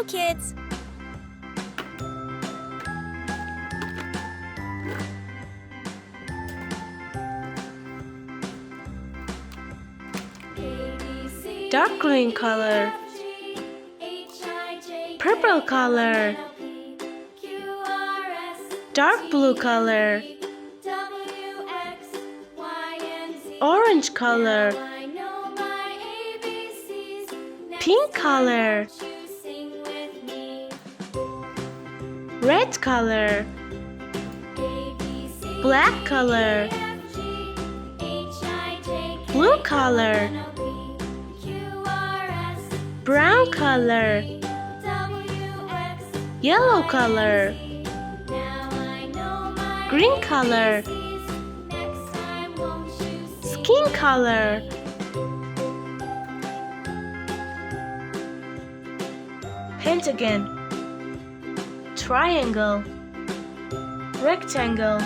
kids! Dark green color, purple color, dark blue color, orange color, pink color, red color, black color, blue color, brown color, yellow color, green color, skin color, pentagon, triangle, rectangle,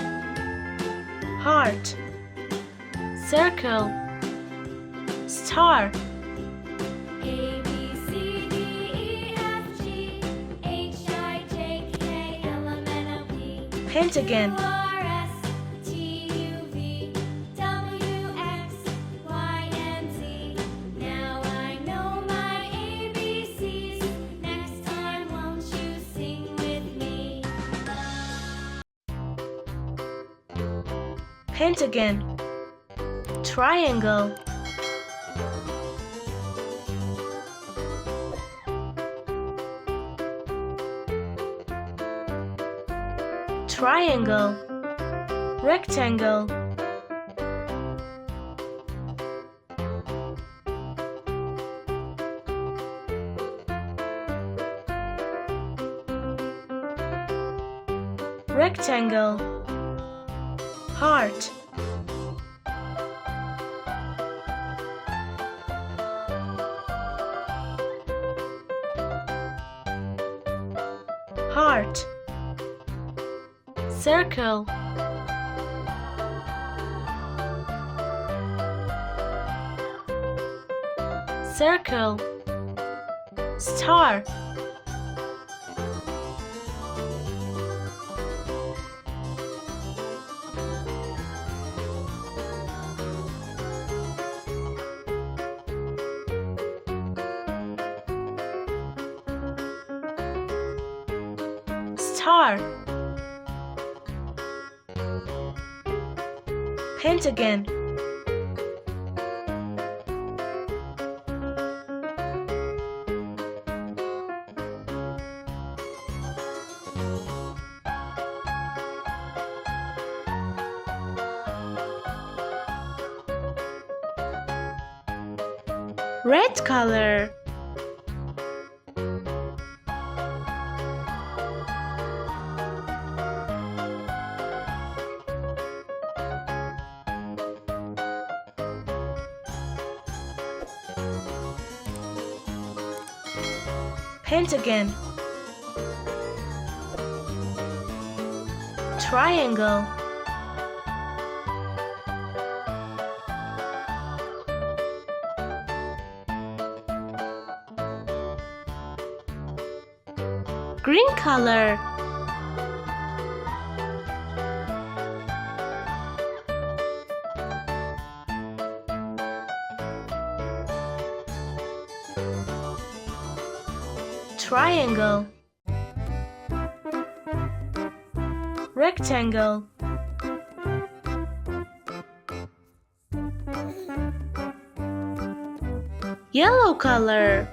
heart, circle, star, pentagon, pentagon, triangle, triangle, rectangle, rectangle, heart, heart, circle, circle, star, star, pentagon, red color, pentagon, triangle, green color, triangle, rectangle, yellow color,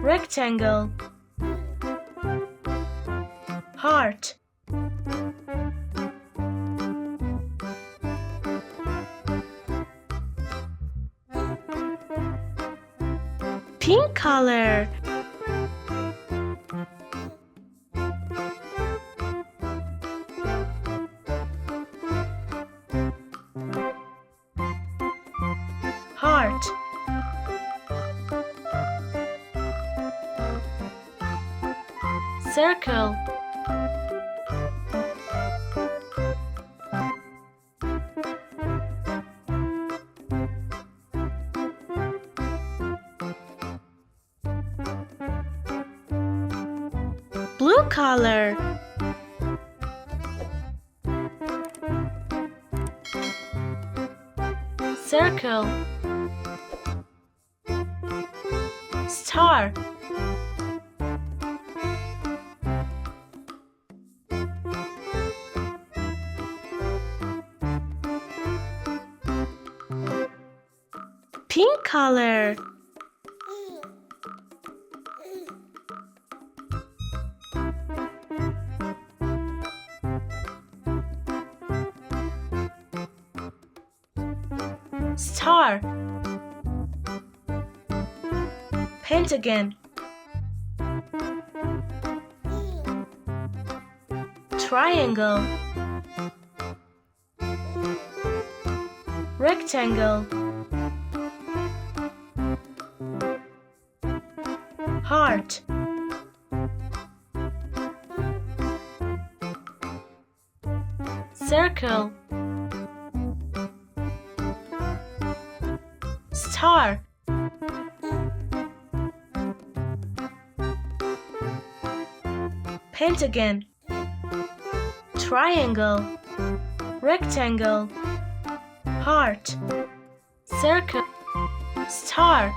rectangle, heart, pink color, heart, circle, blue color, circle, star, pink color, star, pentagon, triangle, rectangle, heart, circle, star, pentagon, triangle, rectangle, heart, circle, star.